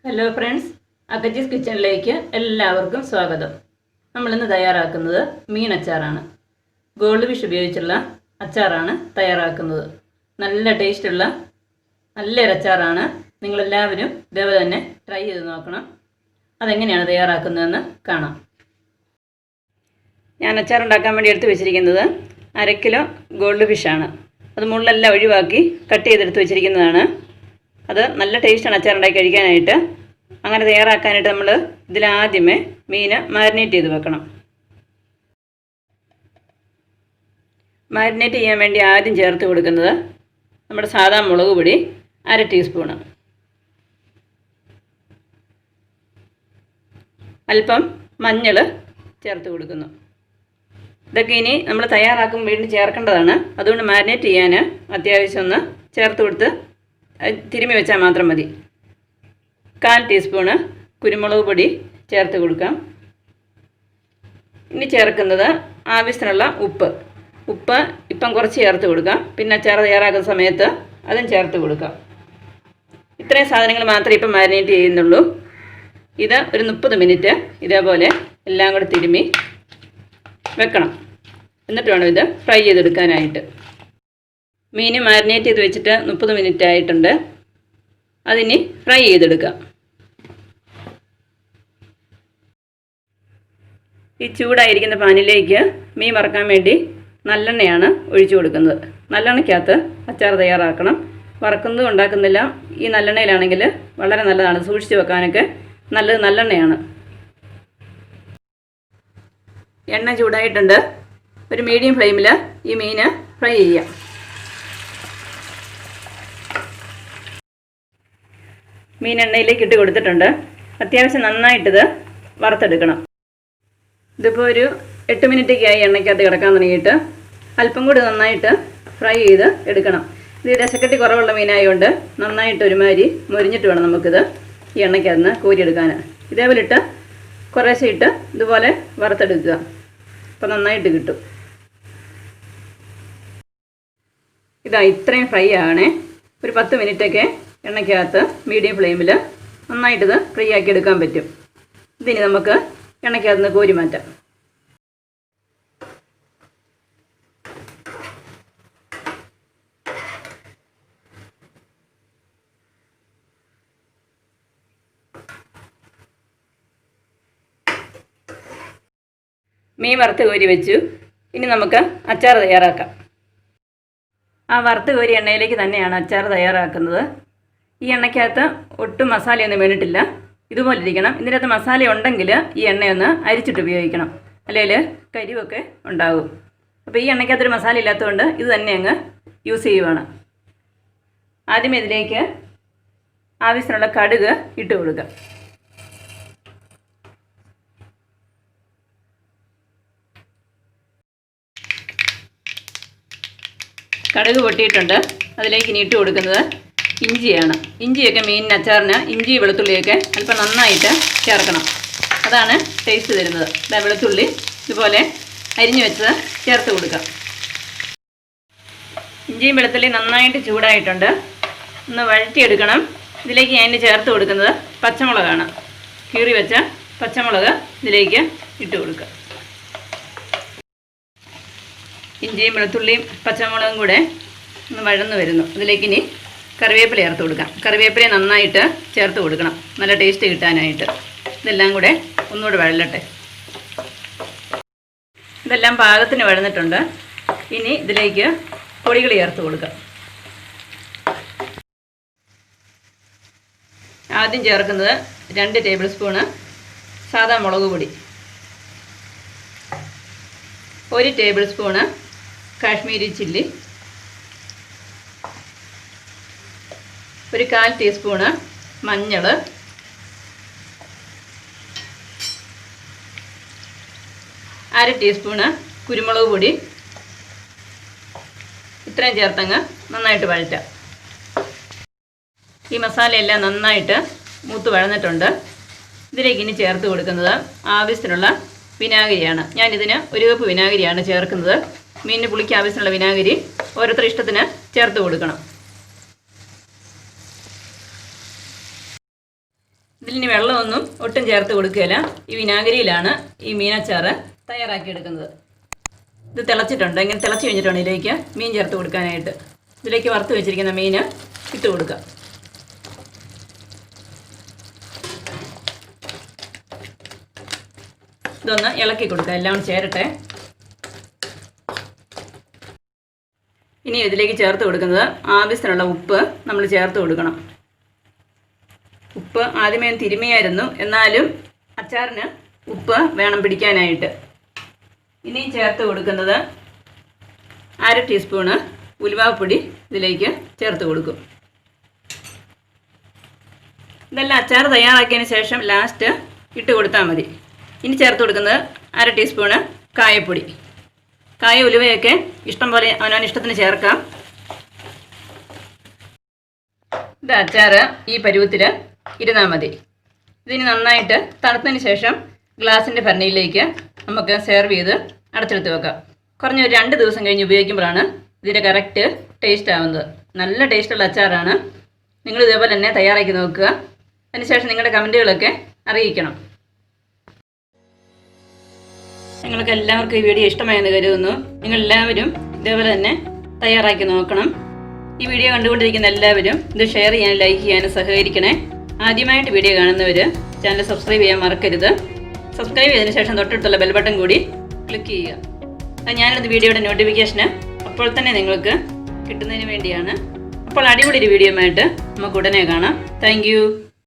Hello friends, അക്കച്ചീസ് കിച്ചണിലേക്ക് എല്ലാവർക്കും സ്വാഗതം. നമ്മളിന്ന് തയ്യാറാക്കുന്നത് മീൻ അച്ചാറാണ്. ഗോൾഡ് ഫിഷ് ഉപയോഗിച്ചുള്ള അച്ചാറാണ് തയ്യാറാക്കുന്നത്. നല്ല ടേസ്റ്റുള്ള നല്ലൊരു അച്ചാറാണ്. നിങ്ങളെല്ലാവരും ഇതേപോലെ തന്നെ ട്രൈ ചെയ്ത് നോക്കണം. അതെങ്ങനെയാണ് തയ്യാറാക്കുന്നതെന്ന് കാണാം. ഞാൻ അച്ചാറുണ്ടാക്കാൻ വേണ്ടി എടുത്ത് വെച്ചിരിക്കുന്നത് 1/2 കിലോ ഗോൾഡ് ഫിഷാണ്. അത് മുള്ളെല്ലാം ഒഴിവാക്കി കട്ട് ചെയ്തെടുത്ത് വെച്ചിരിക്കുന്നതാണ്. അത് നല്ല ടേസ്റ്റാണ് അച്ചാറുണ്ടാക്കി കഴിക്കാനായിട്ട്. അങ്ങനെ തയ്യാറാക്കാനായിട്ട് നമ്മൾ ഇതിലാദ്യമേ മീൻ മാരിനേറ്റ് ചെയ്ത് വെക്കണം. മാരിനേറ്റ് ചെയ്യാൻ വേണ്ടി ആദ്യം ചേർത്ത് കൊടുക്കുന്നത് നമ്മുടെ സാധാ മുളക് പൊടി 1/2 ടീസ്പൂണ്, അല്പം മഞ്ഞൾ ചേർത്ത് കൊടുക്കുന്നു. ഇതൊക്കെ ഇനി നമ്മൾ തയ്യാറാക്കുമ്പോൾ വീണ്ടും ചേർക്കേണ്ടതാണ്. അതുകൊണ്ട് മാരിനേറ്റ് ചെയ്യാൻ അത്യാവശ്യം ഒന്ന് ചേർത്ത് കൊടുത്ത് തിരുമ്മി വെച്ചാൽ മാത്രം മതി. 1/4 ടീസ്പൂണ് കുരുമുളക് പൊടി ചേർത്ത് കൊടുക്കാം. ഇനി ചേർക്കുന്നത് ആവശ്യത്തിനുള്ള ഉപ്പ് ഇപ്പം കുറച്ച് ചേർത്ത് കൊടുക്കാം. പിന്നെ അച്ചാർ തയ്യാറാക്കുന്ന സമയത്ത് അതും ചേർത്ത് കൊടുക്കാം. ഇത്രയും സാധനങ്ങൾ മാത്രമേ ഇപ്പം മാരിനേറ്റ് ചെയ്യുന്നുള്ളൂ. ഇത് ഒരു 30 മിനിറ്റ് ഇതേപോലെ എല്ലാം കൂടെ തിരുമ്മി വെക്കണം. എന്നിട്ട് വേണം ഇത് ഫ്രൈ ചെയ്തെടുക്കാനായിട്ട്. മീൻ മാരിനേറ്റ് ചെയ്ത് വെച്ചിട്ട് 30 മിനിറ്റ് ആയിട്ടുണ്ട്. അതിനി ഫ്രൈ ചെയ്തെടുക്കാം. ഈ ചൂടായിരിക്കുന്ന പാനിലേക്ക് മീൻ വറക്കാൻ വേണ്ടി നല്ലെണ്ണയാണ് ഒഴിച്ചു കൊടുക്കുന്നത്. നല്ലെണ്ണയ്ക്കകത്ത് അച്ചാർ തയ്യാറാക്കണം. വറക്കുന്നതും ഉണ്ടാക്കുന്നില്ല. ഈ നല്ലെണ്ണയിലാണെങ്കിൽ വളരെ നല്ലതാണ്. സൂക്ഷിച്ച് വെക്കാനൊക്കെ നല്ലത് നല്ലെണ്ണയാണ്. എണ്ണ ചൂടായിട്ടുണ്ട്. ഒരു മീഡിയം ഫ്ലെയിമിൽ ഈ മീൻ ഫ്രൈ ചെയ്യാം. മീൻ എണ്ണയിലേക്ക് ഇട്ട് കൊടുത്തിട്ടുണ്ട്. അത്യാവശ്യം നന്നായിട്ടിത് വറുത്തെടുക്കണം. ഇതിപ്പോൾ ഒരു 8 മിനിറ്റൊക്കെയായി എണ്ണയ്ക്കകത്ത് കിടക്കാൻ തുടങ്ങിയിട്ട്. അല്പം കൂടി നന്നായിട്ട് ഫ്രൈ ചെയ്ത് എടുക്കണം. ഇത് രസക്കട്ടി കുറവുള്ള മീനായതുകൊണ്ട് നന്നായിട്ട് ഒരുമാതിരി മൊരിഞ്ഞിട്ട് വേണം നമുക്കിത് ഈ എണ്ണയ്ക്കകത്ത് കോരിയെടുക്കാൻ. ഇതേപോലെ ഇട്ട് കുറേശ്ശെ ഇട്ട് ഇതുപോലെ വറുത്തെടുക്കുക. അപ്പോൾ നന്നായിട്ട് കിട്ടും. ഇതാ ഇത്രയും ഫ്രൈ ആകണേ. ഒരു 10 മിനിറ്റൊക്കെ എണ്ണയ്ക്കകത്ത് മീഡിയം ഫ്ലെയിമിൽ നന്നായിട്ടിത് ഫ്രൈ ആക്കി എടുക്കാൻ പറ്റും. ഇതിനി നമുക്ക് എണ്ണയ്ക്കകത്ത് നിന്ന് കോരി മാറ്റാം. മീൻ വറുത്ത് കോരി വെച്ചു. ഇനി നമുക്ക് അച്ചാർ തയ്യാറാക്കാം. ആ വറുത്ത് കോരി എണ്ണയിലേക്ക് തന്നെയാണ് അച്ചാർ തയ്യാറാക്കുന്നത്. ഈ എണ്ണയ്ക്കകത്ത് ഒട്ടും മസാലയൊന്നും വീണിട്ടില്ല. ഇതുപോലെ ഇരിക്കണം. ഇതിനകത്ത് മസാല ഉണ്ടെങ്കിൽ ഈ എണ്ണയൊന്ന് അരിച്ചിട്ട് ഉപയോഗിക്കണം, അല്ലെങ്കിൽ കരിവൊക്കെ ഉണ്ടാകും. അപ്പോൾ ഈ എണ്ണയ്ക്കകത്തൊരു മസാല ഇല്ലാത്തതുകൊണ്ട് ഇത് തന്നെ അങ്ങ് യൂസ് ചെയ്യുവാണ്. ആദ്യം ഇതിലേക്ക് ആവശ്യത്തിനുള്ള കടുക് ഇട്ട് കൊടുക്കുക. കടുക് പൊട്ടിയിട്ടുണ്ട്. അതിലേക്ക് ഇനി ഇട്ട് കൊടുക്കുന്നത് ഇഞ്ചിയാണ്. ഇഞ്ചിയൊക്കെ മീനിന് അച്ചാറിന് ഇഞ്ചി വെളുത്തുള്ളിയൊക്കെ അല്പം നന്നായിട്ട് ചേർക്കണം. അതാണ് ടേസ്റ്റ് തരുന്നത്. ഇതാ വെളുത്തുള്ളി ഇതുപോലെ അരിഞ്ഞു വെച്ചത് ചേർത്ത് കൊടുക്കാം. ഇഞ്ചിയും വെളുത്തുള്ളി നന്നായിട്ട് ചൂടായിട്ടുണ്ട്. ഒന്ന് വഴറ്റിയെടുക്കണം. ഇതിലേക്ക് ഞാൻ ചേർത്ത് കൊടുക്കുന്നത് പച്ചമുളകാണ്. കീറി വെച്ച പച്ചമുളക് ഇതിലേക്ക് ഇട്ട് കൊടുക്കുക. ഇഞ്ചിയും വെളുത്തുള്ളിയും പച്ചമുളകും കൂടെ ഒന്ന് വഴന്ന് വരുന്നു. ഇതിലേക്ക് ഇനി കറിവേപ്പില ചേർത്ത് കൊടുക്കാം. കറിവേപ്പില നന്നായിട്ട് ചേർത്ത് കൊടുക്കണം, നല്ല ടേസ്റ്റ് കിട്ടാനായിട്ട്. ഇതെല്ലാം കൂടെ ഒന്നുകൂടെ വഴലട്ടെ. ഇതെല്ലാം പാകത്തിന് വഴന്നിട്ടുണ്ട്. ഇനി ഇതിലേക്ക് പൊടികൾ ചേർത്ത് കൊടുക്കാം. ആദ്യം ചേർക്കുന്നത് 2 ടേബിൾ സ്പൂണ് സാദാ മുളക് പൊടി, 1 table spoon Kashmiri chilli, 1/4 teaspoon മഞ്ഞൾ, 1/2 ടീസ്പൂണ് കുരുമുളക് പൊടി. ഇത്രയും ചേർത്തങ്ങ് നന്നായിട്ട് വഴറ്റാം. ഈ മസാലയെല്ലാം നന്നായിട്ട് മൂത്ത് വഴന്നിട്ടുണ്ട്. ഇതിലേക്ക് ഇനി ചേർത്ത് കൊടുക്കുന്നത് ആവശ്യത്തിനുള്ള വിനാഗിരിയാണ്. ഞാനിതിന് 1 കപ്പ് വിനാഗിരിയാണ് ചേർക്കുന്നത്. മീനിന് പുളിക്ക് ആവശ്യമുള്ള വിനാഗിരി ഓരോരുത്തരുടെ ഇഷ്ടത്തിന് ചേർത്ത് കൊടുക്കണം. ഇതിലിനി വെള്ളമൊന്നും ഒട്ടും ചേർത്ത് കൊടുക്കുകയില്ല. ഈ വിനാഗിരിയിലാണ് ഈ മീനച്ചാറ് തയ്യാറാക്കിയെടുക്കുന്നത്. ഇത് തിളച്ചിട്ടുണ്ട്. ഇങ്ങനെ തിളച്ച് കഴിഞ്ഞിട്ടാണ് ഇതിലേക്ക് മീൻ ചേർത്ത് കൊടുക്കാനായിട്ട്. ഇതിലേക്ക് വറുത്ത് വെച്ചിരിക്കുന്ന മീൻ ഇട്ട് കൊടുക്കുക. ഇതൊന്ന് ഇളക്കി കൊടുക്കുക, എല്ലാം ചേരട്ടെ. ഇനി ഇതിലേക്ക് ചേർത്ത് കൊടുക്കുന്നത് ആവശ്യത്തിനുള്ള ഉപ്പ് നമ്മൾ ചേർത്ത് കൊടുക്കണം. ഉപ്പ് ആദ്യമേ തിരുമിയായിരുന്നു, എന്നാലും അച്ചാറിന് ഉപ്പ് വേണം പിടിക്കാനായിട്ട്. ഇനി ചേർത്ത് കൊടുക്കുന്നത് 1/2 ടീസ്പൂണ് ഉലുവാപ്പൊടി ഇതിലേക്ക് ചേർത്ത് കൊടുക്കും. ഇതെല്ലാം അച്ചാർ തയ്യാറാക്കിയതിന് ശേഷം ലാസ്റ്റ് ഇട്ട് കൊടുത്താൽ മതി. ഇനി ചേർത്ത് കൊടുക്കുന്നത് 1/2 ടീസ്പൂണ് കായപ്പൊടി. കായ ഉലുവയൊക്കെ ഇഷ്ടം പോലെ അവനവൻ ഇഷ്ടത്തിന് ചേർക്കാം. ഇത് അച്ചാർ ഈ പരുവത്തിൽ ഇരുന്നാൽ മതി. ഇതിന് നന്നായിട്ട് തണുത്തതിന് ശേഷം ഗ്ലാസിൻ്റെ ഭരണിയിലേക്ക് നമുക്ക് സെർവ് ചെയ്ത് അടച്ചെടുത്ത് വെക്കാം. കുറഞ്ഞ ഒരു 2 ദിവസം കഴിഞ്ഞ് ഉപയോഗിക്കുമ്പോഴാണ് ഇതിൻ്റെ കറക്റ്റ് ടേസ്റ്റ് ആവുന്നത്. നല്ല ടേസ്റ്റുള്ള അച്ചാറാണ്. നിങ്ങൾ ഇതേപോലെ തന്നെ തയ്യാറാക്കി നോക്കുക. അതിനുശേഷം നിങ്ങളുടെ കമൻറ്റുകളൊക്കെ അറിയിക്കണം. നിങ്ങൾക്ക് എല്ലാവർക്കും ഈ വീഡിയോ ഇഷ്ടമായെന്ന് കരുതുന്നു. നിങ്ങളെല്ലാവരും ഇതേപോലെ തന്നെ തയ്യാറാക്കി നോക്കണം. ഈ വീഡിയോ കണ്ടുകൊണ്ടിരിക്കുന്ന എല്ലാവരും ഇത് ഷെയർ ചെയ്യാനും ലൈക്ക് ചെയ്യാനും സഹകരിക്കണേ. ആദ്യമായിട്ട് വീഡിയോ കാണുന്നവർ ചാനൽ സബ്സ്ക്രൈബ് ചെയ്യാൻ മറക്കരുത്. സബ്സ്ക്രൈബ് ചെയ്തതിന് ശേഷം തൊട്ടടുത്തുള്ള ബെൽ ബട്ടൺ കൂടി ക്ലിക്ക് ചെയ്യുക. അത് ഞാനിത് വീഡിയോയുടെ നോട്ടിഫിക്കേഷന് അപ്പോൾ തന്നെ നിങ്ങൾക്ക് കിട്ടുന്നതിന് വേണ്ടിയാണ്. അപ്പോൾ അടിപൊളി ഒരു വീഡിയോയുമായിട്ട് നമുക്ക് ഉടനെ കാണാം. താങ്ക്